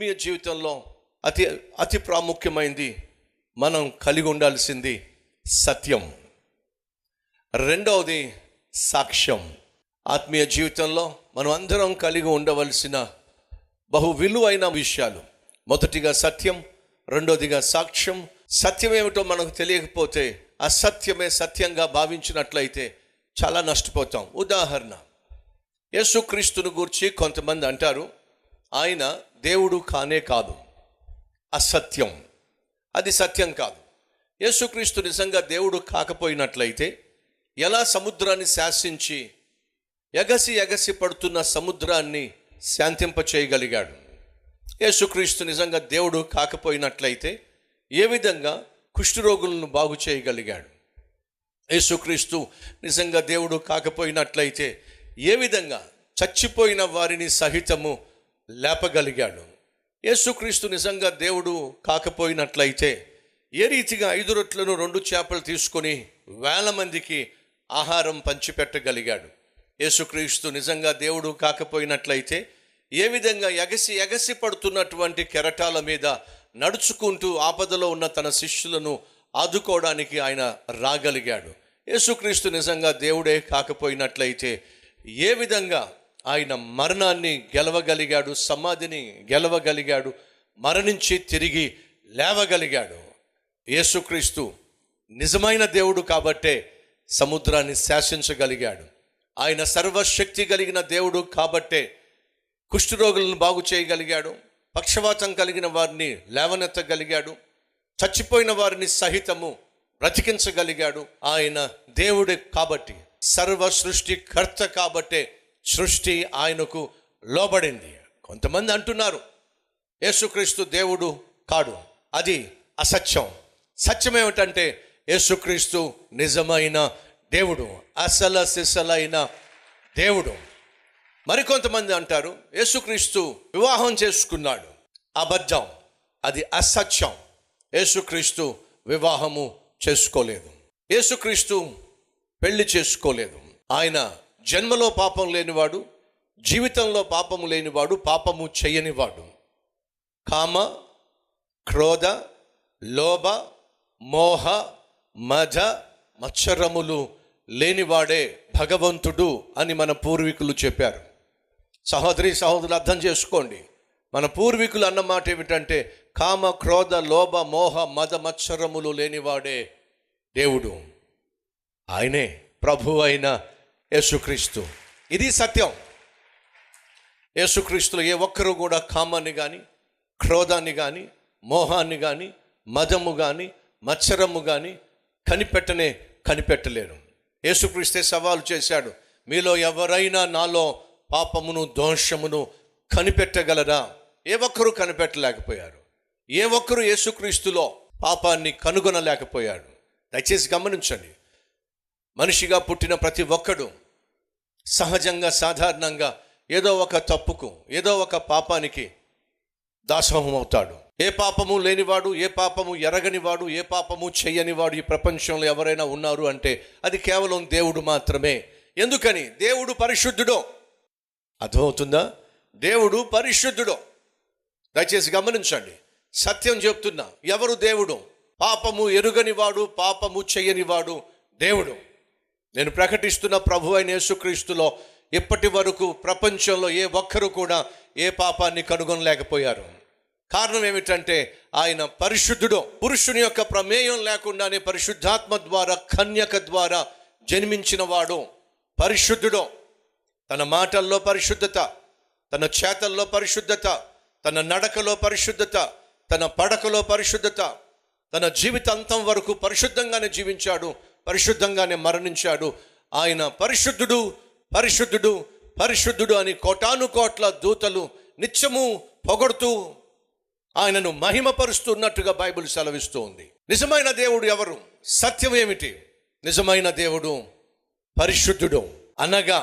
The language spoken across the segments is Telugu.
ఆత్మీయ జీవితంలో అతి అతి ప్రాముఖ్యమైనది మనం కలిగి ఉండాల్సింది సత్యం. రెండవది సాక్ష్యం. ఆత్మీయ జీవితంలో మనం అందరం కలిగి ఉండవలసిన బహు విలువైన విషయాలు. మొదటిగా సత్యం, రెండవదిగా సాక్ష్యం. సత్యం ఏమిటో మనకు తెలియకపోతే అసత్యమే సత్యంగా భావించినట్లయితే చాలా నష్టపోతాం. ఉదాహరణ, యేసుక్రీస్తుని గురించి కొంతమంది అంటారు ఆయన దేవుడు కానే కాదు, అసత్యం, అది సత్యం కాదు. యేసుక్రీస్తు నిజంగా దేవుడు కాకపోయినట్లయితే ఎలా సముద్రాన్ని శాసించి ఎగసి పడుతున్న సముద్రాన్ని శాంతింప చేయగలిగాడు? యేసుక్రీస్తు నిజంగా దేవుడు కాకపోయినట్లయితే ఏ విధంగా కుష్ఠరోగులను బాగు చేయగలిగాడు? యేసుక్రీస్తు నిజంగా దేవుడు కాకపోయినట్లయితే ఏ విధంగా చచ్చిపోయిన వారిని సహితము లేపగలిగాడు? యేసుక్రీస్తు నిజంగా దేవుడు కాకపోయినట్లయితే ఏ రీతిగా 5 రొట్టెలను 2 చేపలు తీసుకొని 1000 మందికి ఆహారం పంచిపెట్టగలిగాడు? యేసుక్రీస్తు నిజంగా దేవుడు కాకపోయినట్లయితే ఏ విధంగా ఎగసి పడుతున్నటువంటి కెరటాల మీద నడుచుకుంటూ ఆపదలో ఉన్న తన శిష్యులను ఆదుకోవడానికి ఆయన రాగలిగాడు? యేసుక్రీస్తు నిజంగా దేవుడే కాకపోయినట్లయితే ఏ విధంగా ఆయన మరణాన్ని గెలవగలిగాడు, సమాధిని గెలవగలిగాడు, మరణించి తిరిగి లేవగలిగాడు? యేసుక్రీస్తు నిజమైన దేవుడు కాబట్టే సముద్రాన్ని శాసించగలిగాడు. ఆయన సర్వశక్తి కలిగిన దేవుడు కాబట్టే కుష్ఠరోగులను బాగు చేయగలిగాడు, పక్షవాతం కలిగిన వారిని లేవనెత్తగలిగాడు, చచ్చిపోయిన వారిని సహితము బ్రతికించగలిగాడు. ఆయన దేవుడే కాబట్టి, సర్వ సృష్టికర్త కాబట్టే సృష్టి ఆయనకు లోబడింది. కొంతమంది అంటున్నారు యేసుక్రీస్తు దేవుడు కాడు, అది అసత్యం. సత్యం ఏమిటంటే యేసుక్రీస్తు నిజమైన దేవుడు, సిసలైన దేవుడు. మరికొంతమంది అంటారు యేసుక్రీస్తు వివాహం చేసుకున్నాడు, అబద్ధం, అది అసత్యం. యేసుక్రీస్తు వివాహము చేసుకోలేదు, యేసుక్రీస్తు పెళ్లి చేసుకోలేదు. ఆయన జన్మలో పాపం లేనివాడు, జీవితంలో పాపము లేనివాడు, పాపము చేయనివాడు. కామ, క్రోధ, లోభ, మోహ, మద, మత్సరములు లేనివాడే భగవంతుడు అని మన పూర్వీకులు చెప్పారు. సహోదరి సహోదరులు అర్థం చేసుకోండి, మన పూర్వీకులు అన్న మాట ఏమిటంటే కామ, క్రోధ, లోభ, మోహ, మద, మత్సరములు లేనివాడే దేవుడు, ఆయనే ప్రభు అయిన యేసుక్రీస్తు. ఇది సత్యం. యేసుక్రీస్తులో ఏ ఒక్కరూ కూడా కామాన్ని కానీ, క్రోధాన్ని కానీ, మోహాన్ని కానీ, మదము కానీ, మత్సరము కానీ కనిపెట్టలేరు. యేసుక్రీస్తే సవాలు చేశాడు, మీలో ఎవరైనా నాలో పాపమును దోషమును కనిపెట్టగలరా? ఏ ఒక్కరూ కనిపెట్టలేకపోయారు. ఏ ఒక్కరూ యేసుక్రీస్తులో పాపాన్ని కనుగొనలేకపోయాడు. దయచేసి గమనించండి, మనిషిగా పుట్టిన ప్రతి ఒక్కడు సహజంగా సాధారణంగా ఏదో ఒక తప్పుకు, ఏదో ఒక పాపానికి దాసోహం అవుతాడు. ఏ పాపము లేనివాడు, ఏ పాపము ఎరగనివాడు, ఏ పాపము చెయ్యనివాడు ఈ ప్రపంచంలో ఎవరైనా ఉన్నారు అంటే అది కేవలం దేవుడు మాత్రమే. ఎందుకని? దేవుడు పరిశుద్ధుడు. అర్థమవుతుందా? దేవుడు పరిశుద్ధుడు. దయచేసి గమనించండి, సత్యం చెప్తున్నా. ఎవరు దేవుడు? పాపము ఎరుగనివాడు, పాపము చెయ్యనివాడు దేవుడు. నేను ప్రకటిస్తున్న ప్రభు అయిన యేసుక్రీస్తులో ఇప్పటి వరకు ప్రపంచంలో ఏ ఒక్కరు కూడా ఏ పాపాన్ని కనుగొనలేకపోయారు. కారణం ఏమిటంటే ఆయన పరిశుద్ధుడు. పురుషుని యొక్క ప్రమేయం లేకుండానే పరిశుద్ధాత్మ ద్వారా, కన్యక ద్వారా జన్మించిన వాడు పరిశుద్ధుడు. తన మాటల్లో పరిశుద్ధత, తన చేతల్లో పరిశుద్ధత, తన నడకలో పరిశుద్ధత, తన పడకలో పరిశుద్ధత, తన జీవితాంతం వరకు పరిశుద్ధంగానే జీవించాడు, పరిశుద్ధంగానే మరణించాడు. ఆయన పరిశుద్ధుడు, పరిశుద్ధుడు, పరిశుద్ధుడు అని కోటాను కోట్ల దూతలు నిత్యము పొగడుతూ ఆయనను మహిమపరుస్తున్నట్టుగా బైబిల్ సెలవిస్తూ ఉంది. నిజమైన దేవుడు ఎవరు? సత్యం ఏమిటి? నిజమైన దేవుడు పరిశుద్ధుడు. అనగా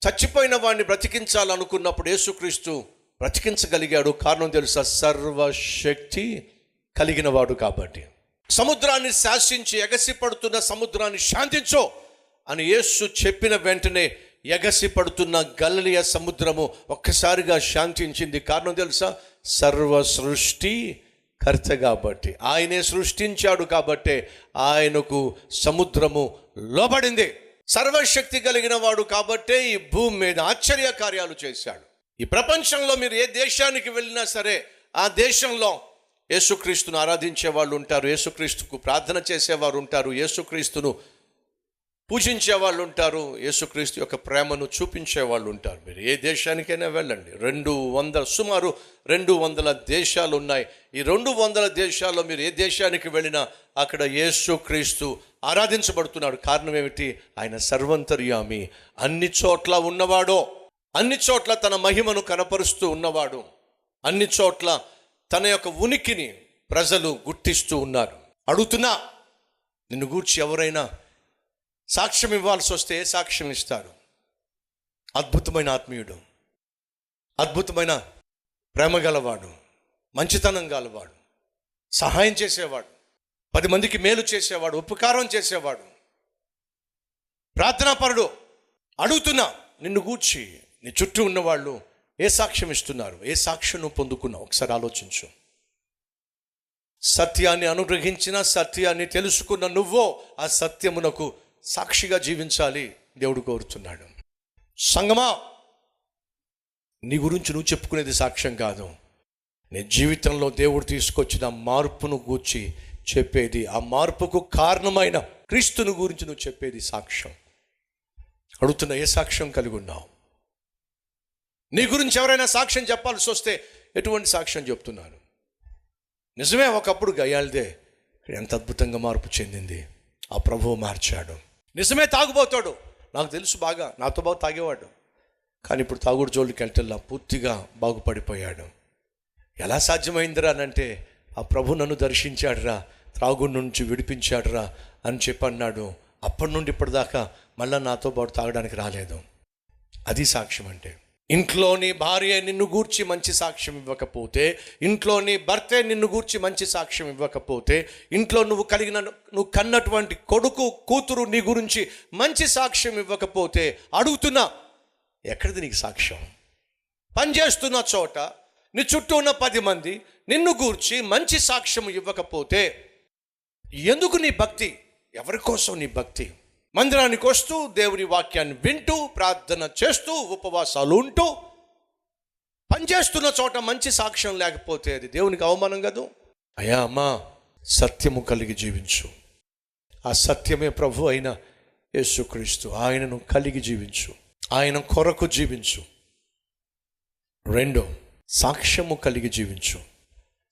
చచ్చిపోయిన వాడిని బ్రతికించాలనుకున్నప్పుడు యేసుక్రీస్తు బ్రతికించగలిగాడు. కారణం తెలుసా? సర్వశక్తి కలిగిన వాడు కాబట్టి. సముద్రాన్ని శాసించి ఎగసిపడుతున్న సముద్రాన్ని శాంతించో అని యేసు చెప్పిన వెంటనే ఎగసి పడుతున్న గలిలయ సముద్రము ఒక్కసారిగా శాంతించింది. కారణం తెలుసా? సర్వ సృష్టి కర్త కాబట్టి, ఆయనే సృష్టించాడు కాబట్టే ఆయనకు సముద్రము లోబడింది. సర్వశక్తి కలిగిన వాడు కాబట్టే ఈ భూమి మీద ఆశ్చర్య కార్యాలు చేశాడు. ఈ ప్రపంచంలో మీరు ఏ దేశానికి వెళ్ళినా సరే ఆ దేశంలో యేసుక్రీస్తును ఆరాధించే వాళ్ళు ఉంటారు, యేసుక్రీస్తుకు ప్రార్థన చేసేవారు ఉంటారు, యేసుక్రీస్తును పూజించే వాళ్ళు ఉంటారు, యేసుక్రీస్తు యొక్క ప్రేమను చూపించే వాళ్ళు ఉంటారు. మీరు ఏ దేశానికైనా వెళ్ళండి, సుమారు 200 దేశాలు ఉన్నాయి. ఈ 200 దేశాల్లో మీరు ఏ దేశానికి వెళ్ళినా అక్కడ యేసుక్రీస్తు ఆరాధించబడుతున్నాడు. కారణం ఏమిటి? ఆయన సర్వంతర్యామి, అన్ని చోట్ల ఉన్నవాడో, అన్ని చోట్ల తన మహిమను కనపరుస్తూ ఉన్నవాడు, అన్ని చోట్ల తన యొక్క ఉనికిని ప్రజలు గుర్తిస్తూ ఉన్నారు. అడుగుతున్నా, నిన్ను గూర్చి ఎవరైనా సాక్ష్యం ఇవ్వాల్సి వస్తే ఏ సాక్ష్యం ఇస్తారు? అద్భుతమైన ఆత్మీయుడు, అద్భుతమైన ప్రేమ గలవాడు, మంచితనం గలవాడు, సహాయం చేసేవాడు, 10 మందికి మేలు చేసేవాడు, ఉపకారం చేసేవాడు, ప్రార్థనాపరుడు. అడుగుతున్నా, నిన్ను గూర్చి నీ చుట్టూ ఉన్నవాళ్ళు ఏ సాక్ష్యం ఇస్తున్నారు? ఏ సాక్ష్యం నువ్వు పొందుకున్నావు? ఒకసారి ఆలోచించు. సత్యాన్ని అనుగ్రహించిన, సత్యాన్ని తెలుసుకున్న నువ్వో ఆ సత్యమునకు సాక్షిగా జీవించాలి దేవుడు కోరుతున్నాడు. సంగమా, నీ గురించి నువ్వు చెప్పుకునేది సాక్ష్యం కాదు, నీ జీవితంలో దేవుడు తీసుకొచ్చిన మార్పును గూర్చి చెప్పేది, ఆ మార్పుకు కారణమైన క్రీస్తుని గురించి నువ్వు చెప్పేది సాక్ష్యం. అడుగుతున్న, ఏ సాక్ష్యం కలిగి ఉన్నావు? నీ గురించి ఎవరైనా సాక్ష్యం చెప్పాల్సి వస్తే ఎటువంటి సాక్ష్యం చెప్తున్నారు? నిజమే, ఒకప్పుడు గయ్యాళిదే ఎంత అద్భుతంగా మార్పు చెందింది, ఆ ప్రభువు మార్చాడు. నిజమే, తాగుబోతాడు, నాకు తెలుసు బాగా, నాతో బాగా తాగేవాడు, కానీ ఇప్పుడు తాగుడు జోలికి వెళ్తేలా పూర్తిగా బాగుపడిపోయాడు. ఎలా సాధ్యమైందిరా అనంటే, ఆ ప్రభు నన్ను దర్శించాడురా, త్రాగుడు నుంచి విడిపించాడురా అని చెప్పి అన్నాడు. అప్పటి నుండి ఇప్పటిదాకా మళ్ళీ నాతో పాటు తాగడానికి రాలేదు. అది సాక్ష్యం అంటే. ఇంట్లోని భార్య నిన్ను గూర్చి మంచి సాక్ష్యం ఇవ్వకపోతే, ఇంట్లోని భర్తే నిన్ను గూర్చి మంచి సాక్ష్యం ఇవ్వకపోతే, ఇంట్లో నువ్వు కన్నటువంటి కొడుకు కూతురు నీ గురించి మంచి సాక్ష్యం ఇవ్వకపోతే, అడుగుతున్నా, ఎక్కడిది నీకు సాక్ష్యం? పనిచేస్తున్న చోట నీ చుట్టూ ఉన్న 10 మంది నిన్ను గూర్చి మంచి సాక్ష్యం ఇవ్వకపోతే ఎందుకు నీ భక్తి? ఎవరి కోసం నీ భక్తి? మందిరానికి వస్తూ దేవుని వాక్యాన్ని వింటూ ప్రార్థన చేస్తూ ఉపవాసాలు ఉంటూ పనిచేస్తున్న చోట మంచి సాక్ష్యం లేకపోతే అది దేవునికి అవమానం కాదు? అయ్యా అమ్మా, సత్యము కలిగి జీవించు. ఆ సత్యమే ప్రభు అయిన యేసుక్రీస్తు. ఆయనను కలిగి జీవించు, ఆయన కొరకు జీవించు. 2, సాక్ష్యము కలిగి జీవించు,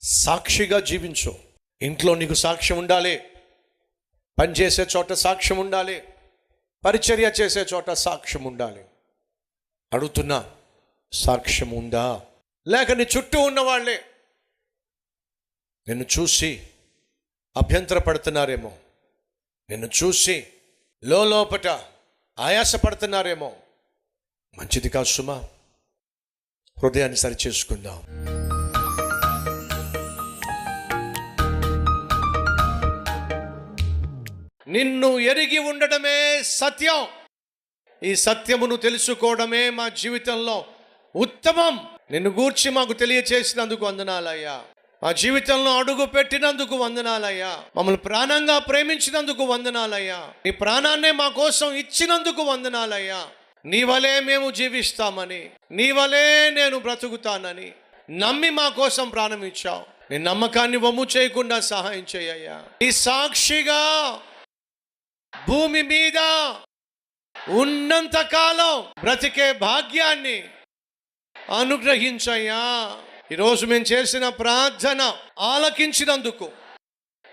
సాక్షిగా జీవించు. ఇంట్లో నీకు సాక్ష్యం ఉండాలి, పనిచేసే చోట సాక్ష్యం ఉండాలి, పరిచర్య చేసే చోట సాక్ష్యం ఉండాలి. అడుగుతున్నా, సాక్ష్యం ఉందా? లేక నీ చుట్టూ ఉన్న వాళ్ళే నిన్ను చూసి అభ్యంతరపడుతున్నారేమో, నిన్ను చూసి లోపట ఆయాసపడుతున్నారేమో. మంచిది కాదు సుమా, హృదయాన్ని సరిచేసుకుందాం. నిన్ను ఎరిగి ఉండడమే సత్యం. ఈ సత్యమును తెలుసుకోవడమే మా జీవితంలో ఉత్తమం. నిన్ను గూర్చి మాకు తెలియచేసినందుకు వందనాలయ్యా. మా జీవితంలో అడుగు పెట్టినందుకు వందనాలయ్యా. మమ్మల్ని ప్రాణంగా ప్రేమించినందుకు వందనాలయ్యా. నీ ప్రాణాన్నే మా కోసం ఇచ్చినందుకు వందనాలయ్యా. నీ వలే మేము జీవిస్తామని, నీ వలే నేను బ్రతుకుతానని నమ్మి మా కోసం ప్రాణం ఇచ్చావు. నీ నమ్మకాన్ని వమ్ము చేయకుండా సహాయం చేయ్యా. ఈ సాక్షిగా భూమి మీద ఉన్నంత కాలం బ్రతికే భాగ్యాన్ని అనుగ్రహించయ్యా. ఈరోజు మేము చేసిన ప్రార్థన ఆలకించినందుకు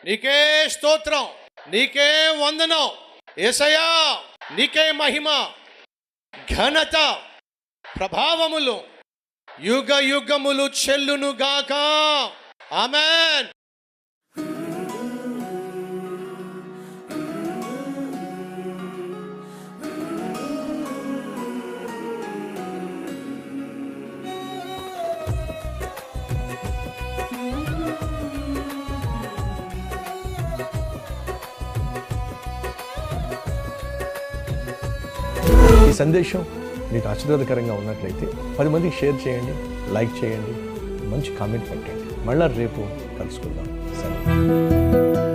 నీకే స్తోత్రం, నీకే వందనం యేసయ్యా. నీకే మహిమ, ఘనత, ప్రభావములు యుగ యుగములు చెల్లును గాక. ఆమేన్. ఈ సందేశం మీకు ఆశీర్వాదకరంగా ఉన్నట్లయితే 10 మందికి షేర్ చేయండి, లైక్ చేయండి, మంచి కామెంట్ పెట్టండి. మళ్ళీ రేపు కలుసుకుందాం. సరే.